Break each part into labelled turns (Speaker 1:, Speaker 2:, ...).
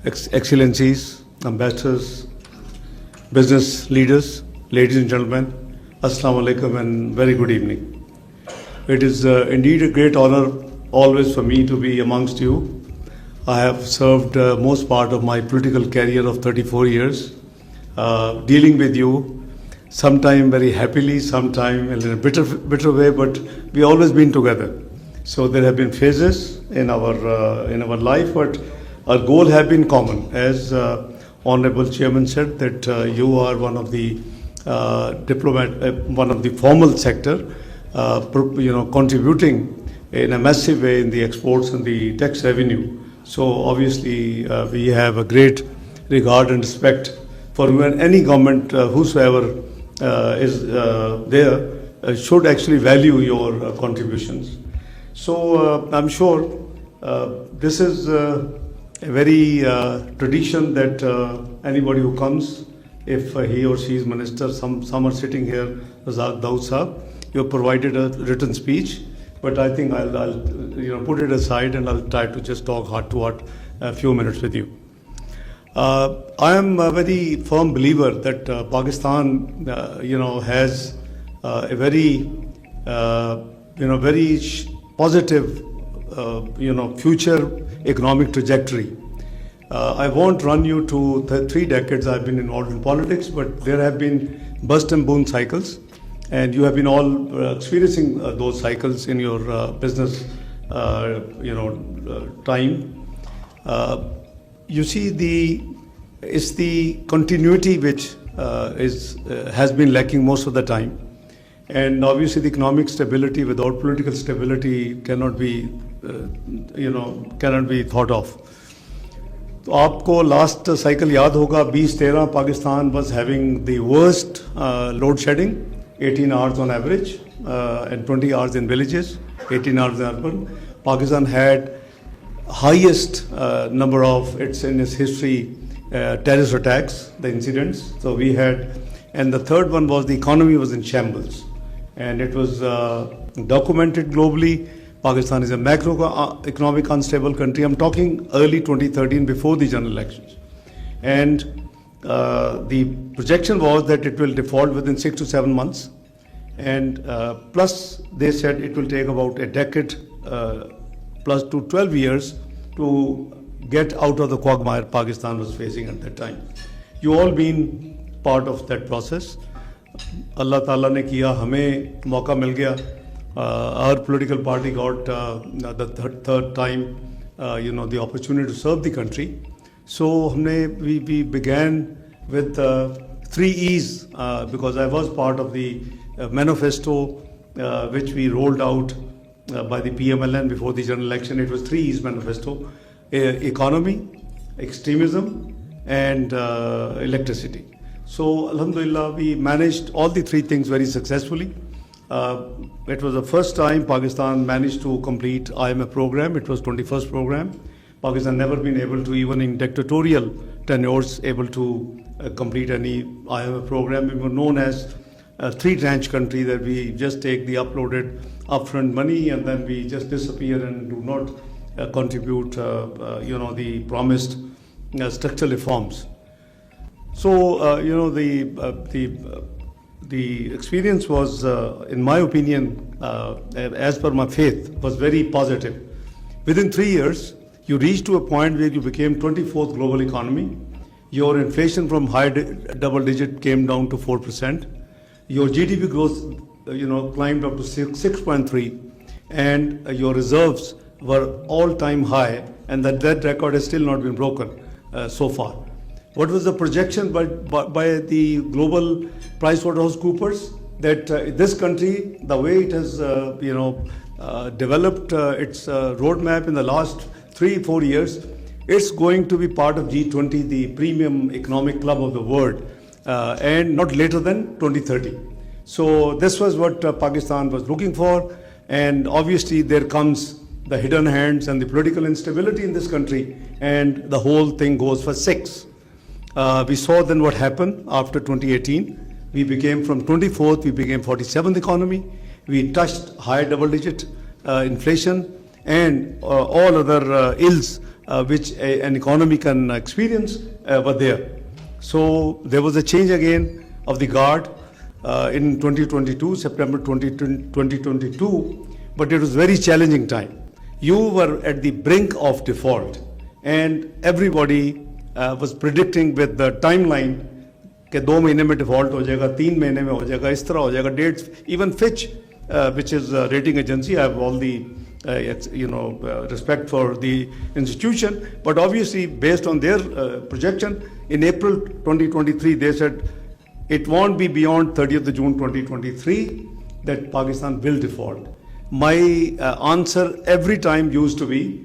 Speaker 1: Excellencies, ambassadors, business leaders, ladies and gentlemen, Assalamu alaikum and very good evening. It is indeed a great honor always for me to be amongst you. I have served most part of my political career of 34 years, dealing with you, sometime very happily, sometime in a bitter way, but we always been together. So there have been phases in our life, but our goal have been common. As Honorable Chairman said, that you are one of the one of the formal sector, contributing in a massive way in the exports and the tax revenue. So obviously we have a great regard and respect for when any government, whosoever is there, should actually value your contributions. So I'm sure this is a very tradition that anybody who comes, if he or she is minister, some are sitting here, Ishaq Dar sahab, you have provided a written speech, but I think I'll put it aside and I'll try to just talk heart to heart a few minutes with you. I am a very firm believer that Pakistan, has a very, very positive, future economic trajectory. I won't run you to the 3 decades I've been involved in politics, but there have been bust and boom cycles, and you have been all experiencing those cycles in your business, time. You see, it's the continuity which has been lacking most of the time. And obviously the economic stability without political stability cannot be, cannot be thought of. तो आपको last cycle याद होगा 2013 Pakistan was having the worst load shedding, 18 hours on average, and 20 hours in villages, 18 hours in urban. Pakistan had highest number of in its history terrorist attacks, the incidents. So we had, and the third one was the economy was in shambles. And it was documented globally. Pakistan is a macroeconomic unstable country. I'm talking early 2013, before the general elections. And the projection was that it will default within 6 to 7 months. And plus, they said it will take about a decade plus to 12 years to get out of the quagmire Pakistan was facing at that time. You all been part of that process. Allah Ta'ala ne kiya, hame mauka mil gaya. Our political party got the third time, the opportunity to serve the country. So we began with 3 E's because I was part of the manifesto which we rolled out by the PMLN before the general election. It was 3 E's manifesto: economy, extremism, and electricity. So Alhamdulillah, we managed all the 3 things very successfully. It was the first time Pakistan managed to complete IMF program. It was 21st program. Pakistan never been able to, even in dictatorial tenures, able to complete any IMF program. We were known as a 3-tranche country, that we just take the uploaded upfront money and then we just disappear and do not contribute, the promised structural reforms. So, the experience was, in my opinion, as per my faith, was very positive. Within 3 years, you reached to a point where you became 24th global economy. Your inflation from high double digit came down to 4%. Your GDP growth, climbed up to 6.3, and your reserves were all-time high, and that record has still not been broken so far. What was the projection by the global PricewaterhouseCoopers, that this country, the way it has, developed its roadmap in the last 3-4 years, it's going to be part of G20, the premium economic club of the world, and not later than 2030. So this was what Pakistan was looking for, and obviously there comes the hidden hands and the political instability in this country, and the whole thing goes for 6. We saw then what happened after 2018. We became from 24th, we became 47th economy. We touched high double-digit inflation, and all other ills which an economy can experience were there. So there was a change again of the guard in 2022, September 2022, but it was very challenging time. You were at the brink of default, and everybody was predicting with the timeline कि 2 महीने में default हो जाएगा, 3 महीने में हो जाएगा, इस तरह हो जाएगा. Dates, even Fitch, which is a rating agency, I have all the respect for the institution, but obviously based on their projection, in April 2023, they said it won't be beyond 30th of June 2023 that Pakistan will default. My answer every time used to be,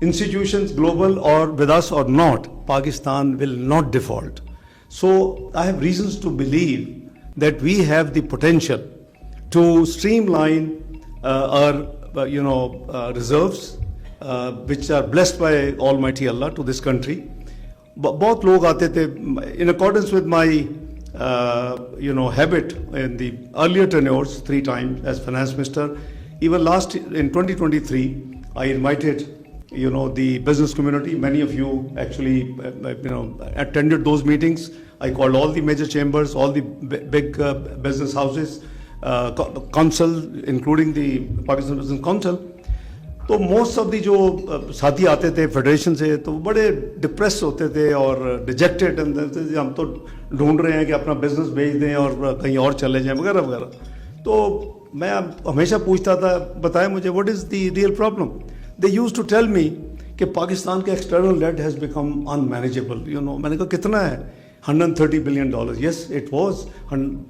Speaker 1: institutions, global or with us or not, Pakistan will not default. So I have reasons to believe that we have the potential to streamline our reserves, which are blessed by Almighty Allah to this country. बहुत लोग आते थे, in accordance with my habit in the earlier tenures, 3 times as finance minister. Even last in 2023, I invited the business community. Many of you actually attended those meetings. I called all the major chambers, all the big business houses, council, including the Pakistan Business Council. तो most of the जो साथी आते थे federation से, तो बड़े depress होते थे और डिजेक्टेड, हम तो ढूंढ रहे हैं कि अपना बिजनेस बेच दें और कहीं और चले जाएं वगैरह वगैरह. तो मैं हमेशा पूछता था, बताएं मुझे what is the real problem. They used to tell me कि पाकिस्तान का external debt has become unmanageable. मैंने कहा कितना है? $130 billion. Yes, it was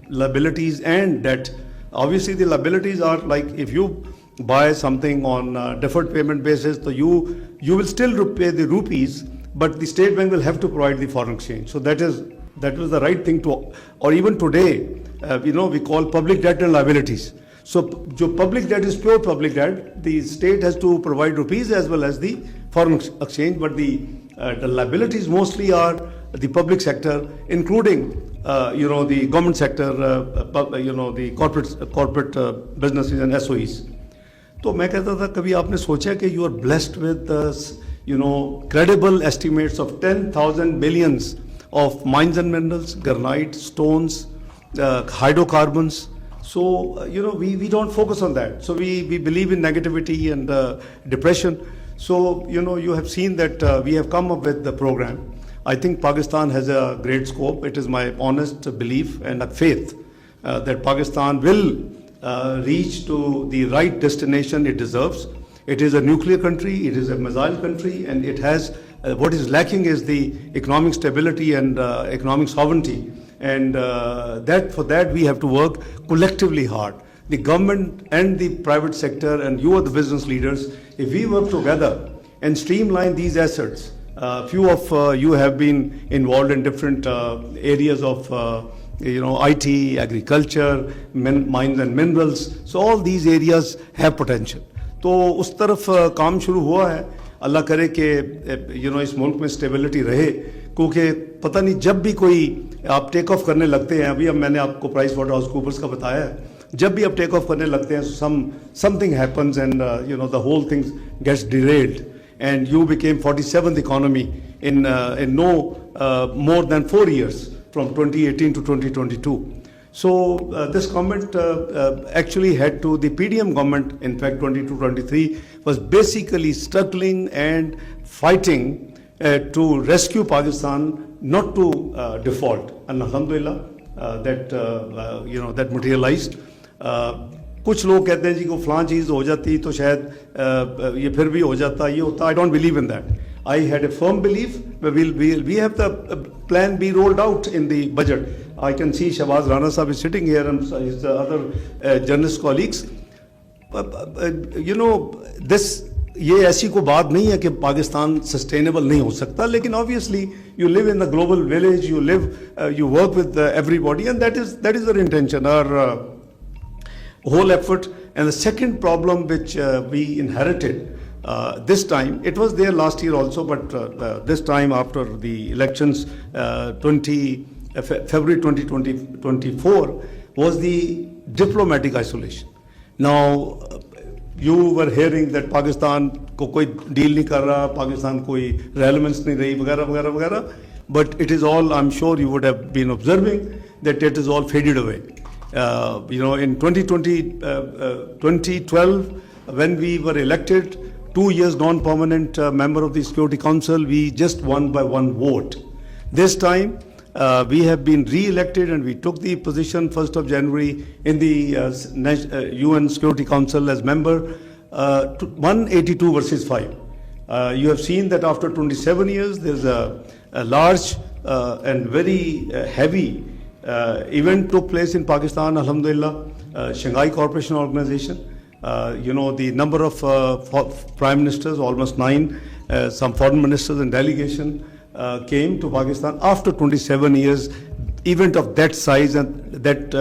Speaker 1: liabilities and debt. Obviously, the liabilities are like if you buy something on deferred payment basis, so you will still repay the rupees, but the state bank will have to provide the foreign exchange. So that was the right thing to, or even today, we call public debt and liabilities. So public debt is pure public debt. The state has to provide rupees as well as the foreign exchange, but the liabilities mostly are the public sector, including the government sector, the corporate businesses and SOEs. तो मैं कहता था कभी आपने सोचा कि you are blessed with credible estimates of 10,000 billions of mines and minerals, granite, stones, hydrocarbons. So we don't focus on that. So we believe in negativity and depression. So you have seen that we have come up with the program. I think Pakistan has a great scope. It is my honest belief and faith that Pakistan will reach to the right destination it deserves. It is a nuclear country, it is a missile country, and it has what is lacking is the economic stability and economic sovereignty. And for that we have to work collectively hard. The government and the private sector, and you are the business leaders, if we work together and streamline these assets. Few of you have been involved in different areas of IT, agriculture, mines and minerals. So all these areas have potential. तो उस तरफ काम शुरू हुआ है. अल्लाह करे कि इस मुल्क में स्टेबिलिटी रहे, क्योंकि पता नहीं जब भी कोई आप टेक ऑफ करने लगते हैं, अभी अब मैंने आपको प्राइस वाटर हाउस कूपर्स का बताया है, जब भी आप टेक ऑफ करने लगते हैं something happens and the whole thing gets derailed. And you became 47th economy in no more than 4 years, from 2018 to 2022. So this government actually had to, the PDM government, in fact 22-23, was basically struggling and fighting to rescue Pakistan, not to default. And alhamdulillah, that materialized. कुछ लोग कहते हैं जी को फलां चीज़ हो जाती तो शायद ये फिर भी हो जाता, ये होता. I don't believe in that. I had a firm belief. We have the plan B rolled out in the budget. I can see Shahbaz Rana Sahib is sitting here and his other journalist colleagues. This ये ऐसी कोई बात नहीं है कि Pakistan sustainable नहीं हो सकता, लेकिन obviously you live in the global village, you work with everybody, and that is our intention, our whole effort. And the second problem which we inherited this time, it was there last year also, but this time after the elections, February 2024, was the diplomatic isolation. Now, you were hearing that Pakistan को कोई deal नहीं कर रहा, Pakistan कोई relevance नहीं रही वगैरह वगैरह वगैरह. But it is all, I'm sure you would have been observing that it is all faded away. In 2012, when we were elected, 2 years non-permanent member of the Security Council, we just won by one vote. This time, we have been re-elected and we took the position 1st of January in the UN Security Council as member, 182 versus 5. You have seen that after 27 years, there's a large and very heavy event took place in Pakistan, alhamdulillah, Shanghai Cooperation Organization. The number of prime ministers, almost 9, some foreign ministers and delegation came to Pakistan after 27 years, event of that size and that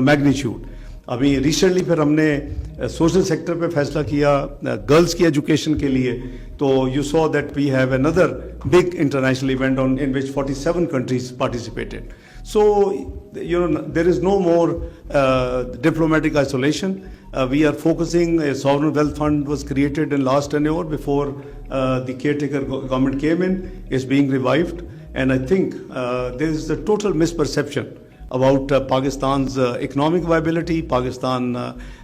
Speaker 1: magnitude. अभी recently फिर हमने social sector पे फैसला किया girls की education के लिए, तो you saw that we have another big international event on in which 47 countries participated. So there is no more diplomatic isolation. We are focusing. A sovereign wealth fund was created in last tenure before the caretaker government came in. It's being revived, and I think there is a total misperception about Pakistan's economic viability, Pakistan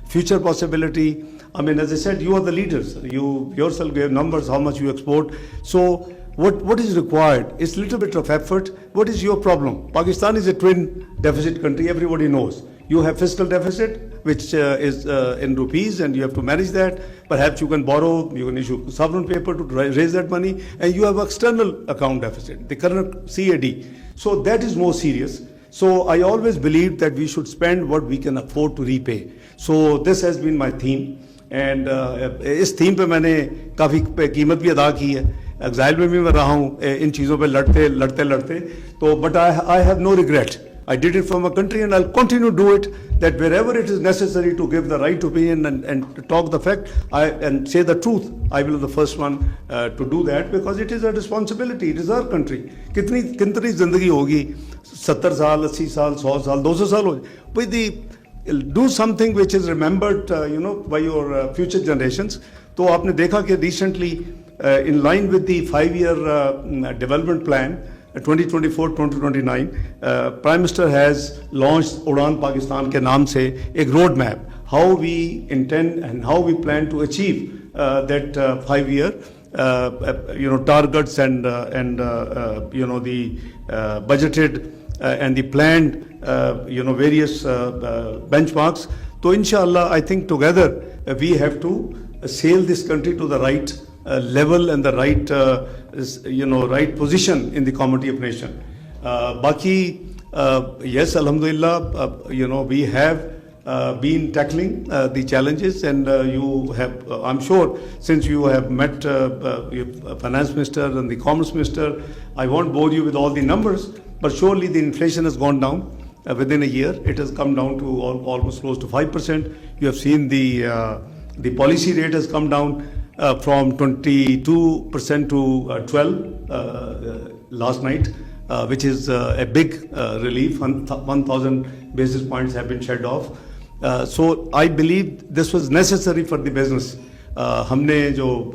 Speaker 1: future possibility. I mean, as I said, you are the leaders. You yourself gave numbers, how much you export. So what is required is little bit of effort. What is your problem? Pakistan is a twin deficit country, everybody knows. You have fiscal deficit, which is in rupees, and you have to manage that. Perhaps you can borrow, you can issue sovereign paper to raise that money, and you have external account deficit, the current CAD. So that is more serious. So I always believed that we should spend what we can afford to repay. So this has been my theme, and इस theme पे मैंने काफ़ी कीमत भी अदा की है. Exile में भी मैं रहा हूँ इन चीज़ों पे लड़ते तो but I have no regret. I did it for my country and I'll continue to do it, that wherever it is necessary to give the right opinion and to talk the fact and say the truth, I will be the first one to do that, because it is a responsibility. It is our country. कितनी ज़िंदगी होगी, 70 साल, 80 साल, 100 साल, 200 साल हो, but do something which is remembered by your future generations. तो आपने देखा कि recently in line with the 5-year development plan 2024-2029, Prime Minister has launched Udan Pakistan के नाम से एक road map, how we intend and how we plan to achieve that 5-year targets and the budgeted and the planned various benchmarks. So inshallah, I think together we have to sail this country to the right level and the right position in the community of nation. Baki, yes, alhamdulillah, we have been tackling the challenges, and you have, I'm sure, since you have met your finance minister and the commerce minister, I won't bore you with all the numbers, but surely the inflation has gone down within a year. It has come down to almost close to 5%. You have seen the policy rate has come down from 22% to 12 last night, which is a big relief. 1,000 basis points have been shed off. So I believe this was necessary for the business. हमने जो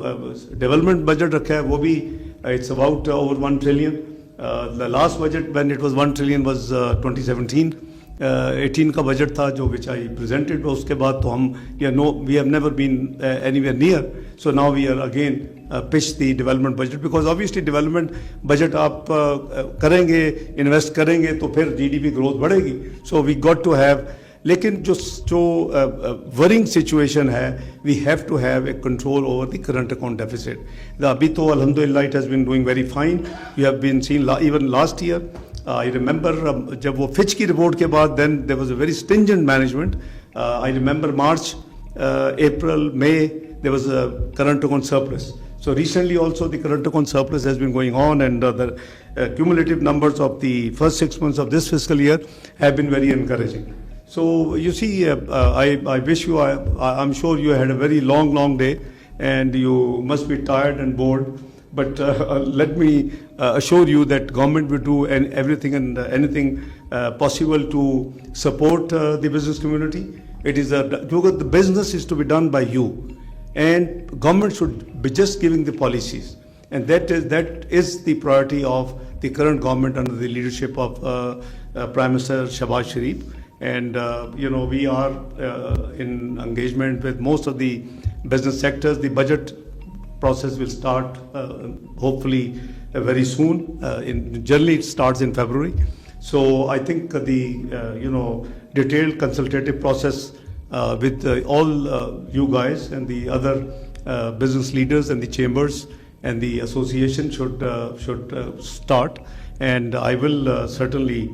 Speaker 1: development budget रखा है वो भी it's about over 1 trillion. The last budget when it was 1 trillion was 2017. 18 का budget था जो which I presented, उसके बाद तो हम we have never been anywhere near. So now we are again pitch the development budget, because obviously development budget आप करेंगे, invest करेंगे तो फिर GDP growth बढ़ेगी. So we got to have, लेकिन जो worrying situation है, we have to have a control over the current account deficit. अभी तो alhamdulillah it has been doing very fine. We have been seen even last year. I remember जब वो Fitch की report के बाद, then there was a very stringent management. I remember March, April, May, there was a current account surplus. So recently also the current account surplus has been going on, and the cumulative numbers of the first 6 months of this fiscal year have been very encouraging. So you see, I wish you, I'm sure you had a very long day and you must be tired and bored. But let me assure you that government will do everything and anything possible to support the business community. It is because the business is to be done by you. and government should be just giving the policies. And that is the priority of the current government under the leadership of Prime Minister Shahbaz Sharif. And we are in engagement with most of the business sectors. The budget process will start hopefully very soon. Generally, it starts in February. So I think the detailed consultative process with all you guys and the other business leaders and the chambers and the association should start. And I will certainly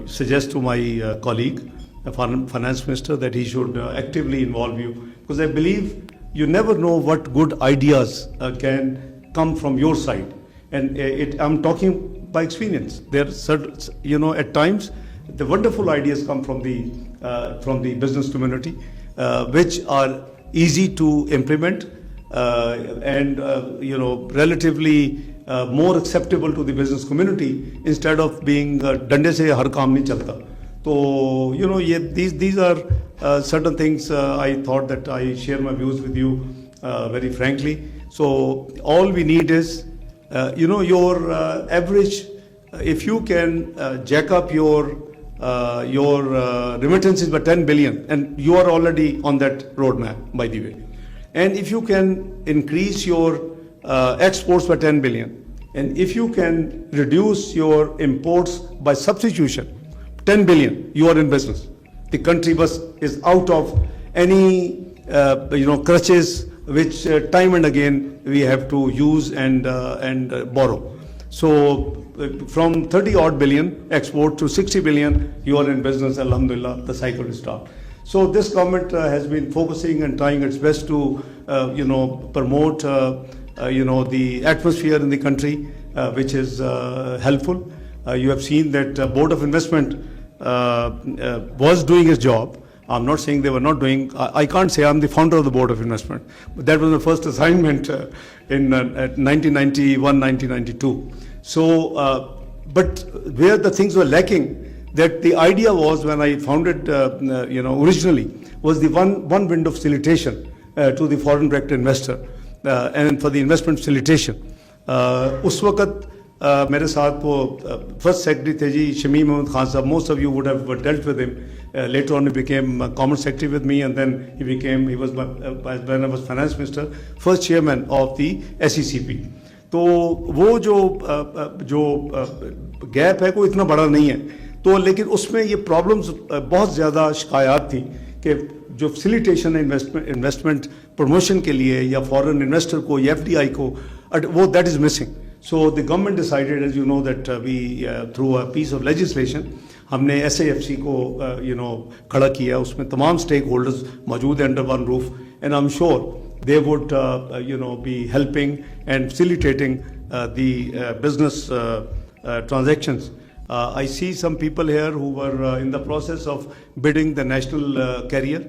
Speaker 1: suggest to my colleague, the finance minister, that he should actively involve you, because I believe you never know what good ideas can come from your side. And I'm talking by experience. There are certain, at times, the wonderful ideas come from the business community, which are easy to implement and relatively more acceptable to the business community, instead of being dande se har kaam nahi chalta. So these are certain things I thought that I share my views with you very frankly. So all we need is your average. If you can jack up your remittances by 10 billion, and you are already on that roadmap, by the way. And if you can increase your exports by 10 billion, and if you can reduce your imports by substitution 10 billion, you are in business. The country is out of any crutches which time and again we have to use and borrow. So from 30 odd billion export to 60 billion, you are in business. Alhamdulillah, the cycle will start. So this government has been focusing and trying its best to promote the atmosphere in the country, which is helpful. You have seen that Board of Investment was doing its job. I'm not saying they were not doing. I can't say I'm the founder of the Board of Investment, but that was the first assignment in 1991, 1992. So, but where the things were lacking, that the idea was, when I founded, originally, was the one window facilitation to the foreign direct investor and for the investment facilitation. उस वक्त मेरे साथ वो first secretary थे जी शमीम अहमद खान साहब. Most of you would have dealt with him. Later on he became Commerce Secretary with me, and then he was when I was Finance Minister, first chairman of the SECP. तो वो जो gap है कोई इतना बड़ा नहीं है, तो लेकिन उसमें ये प्रॉब्लम्स बहुत ज़्यादा शिकायत थी कि जो फैसिलिटेशन है इन्वेस्टमेंट प्रमोशन के लिए या फॉरेन इन्वेस्टर को या FDI को, वो that is missing. So the government decided, as you know, that we through a piece of legislation हमने SAFC को खड़ा किया. उसमें तमाम स्टेक होल्डर्स मौजूद हैं under one roof, and I'm sure they would be helping and facilitating the business transactions. I see some people here who were in the process of bidding the national carrier.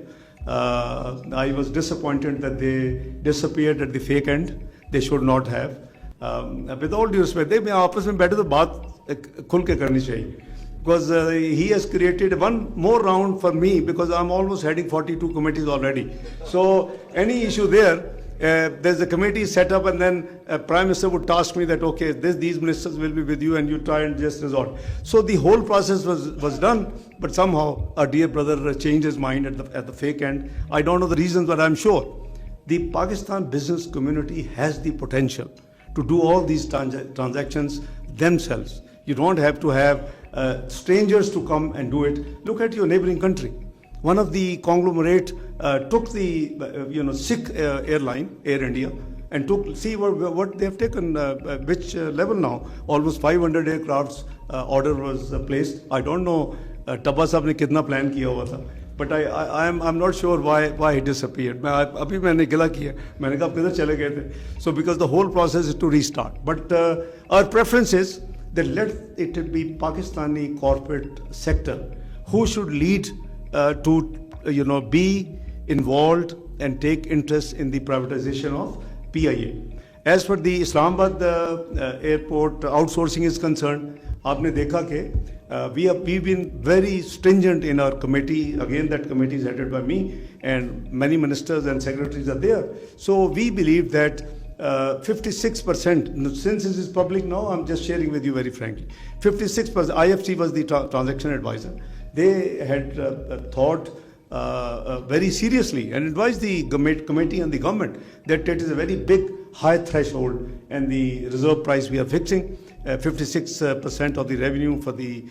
Speaker 1: I was disappointed that they disappeared at the fake end. They should not have. With all due respect, मैं आपस में बैठे तो बात खुल के करनी चाहिए, because he has created one more round for me, because I'm almost heading 42 committees already. So any issue there's a committee set up, and then Prime Minister would task me that, okay, these ministers will be with you, and you try and just resort. So the whole process was done, but somehow our dear brother changed his mind at the fake end. I don't know the reasons, but I'm sure the Pakistan business community has the potential to do all these transactions themselves. You don't have to have strangers to come and do it. Look at your neighboring country. One of the conglomerate took the Sikh airline, Air India, and see what they have taken, which level now. Almost 500 aircrafts order was placed. I don't know Tabba sahab ne kitna plan kiya hua tha, but I'm not sure why he disappeared. Abhi maine gila kiya. Maine kaha kidhar chale gaye the. So because the whole process is to restart. But our preference is that let it be Pakistani corporate sector who should lead to be involved and take interest in the privatization of PIA. As for the Islamabad airport outsourcing is concerned, आपने देखा कि we've been very stringent in our committee. Again, that committee is headed by me, and many ministers and secretaries are there. So we believe that 56%, since this is public now, I'm just sharing with you very frankly. 56%, IFC was the transaction advisor. They had thought very seriously and advised the committee and the government that it is a very big high threshold, and the reserve price we are fixing 56% of the revenue for the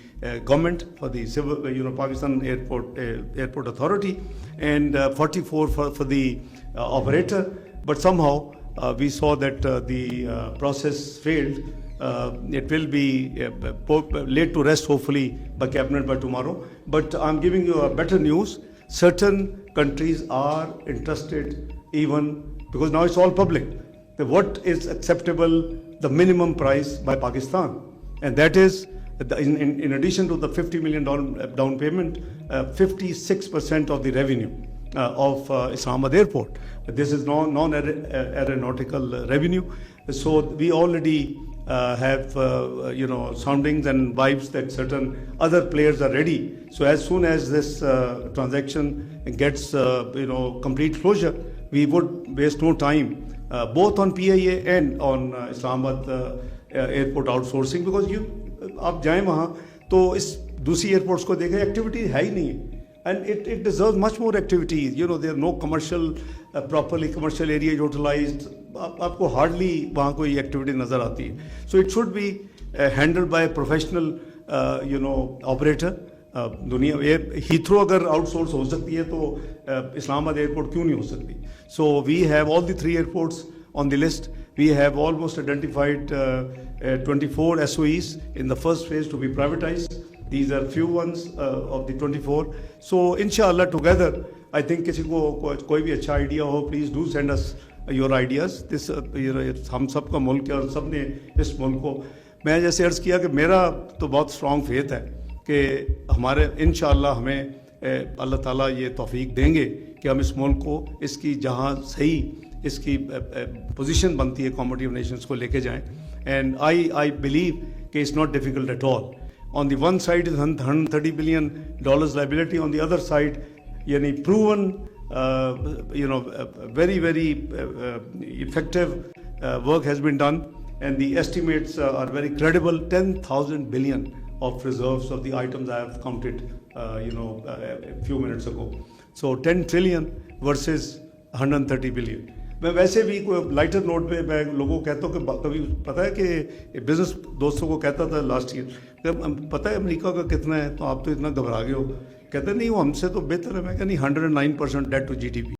Speaker 1: government, for the civil, Pakistan Airport Authority, and 44 for the operator. But somehow we saw that the process failed. It will be laid to rest hopefully by cabinet by tomorrow. But I'm giving you a better news. Certain countries are interested, even because now it's all public. What is acceptable, the minimum price by Pakistan, and that is in addition to the $50 million down payment, 56% of the revenue of Islamabad Airport. This is non-aeronautical revenue. So we already have soundings and vibes that certain other players are ready. So as soon as this transaction gets complete closure, we would waste no time both on PIA and on Islamabad airport outsourcing, because आप जाएं वहाँ तो इस दूसरी airports को देखें, activity है ही नहीं, and it deserves much more activity. There are no properly commercial area utilized. आपको hardly वहाँ कोई activity नज़र आती है. So it should be handled by a professional operator. दुनिया हीथ्रो अगर आउटसोर्स हो सकती है तो इस्लामाबाद एयरपोर्ट क्यों नहीं हो सकती. So we have all the 3 airports on the list. We have almost identified 24 SOEs in the first phase to be privatized. These are few ones of the 24. So inshallah together, I think किसी को कोई भी अच्छा idea हो, please do send us your ideas. This हम सब का मुल्क है और सब ने इस मुल्क को, मैं जैसे अर्ज़ किया कि मेरा तो बहुत स्ट्रॉन्ग फेथ है कि हमारे इंशाअल्लाह हमें अल्लाह ताला ये तौफीक देंगे कि हम इस मुल्क को इसकी जहाँ सही इसकी पोजीशन बनती है कॉमोडिटी नेशंस को लेके जाएं. एंड आई बिलीव कि it's not difficult at all. On the one side is $130 billion liability, on the other side यानी proven very effective work has been done, and the estimates are very credible. 10,000 billion of reserves of the items I have counted a few minutes ago. So 10 trillion versus 130 billion. मैं वैसे भी कोई lighter note पे मैं लोगों को कहता हूँ कि कभी पता है कि बिजनेस दोस्तों को कहता था लास्ट ईयर, पता है अमेरिका का कितना है, तो आप तो इतना घबरा गए हो. कहते नहीं वो हमसे तो बेहतर है. मैं कहता नहीं, 109% डेट टू GDP.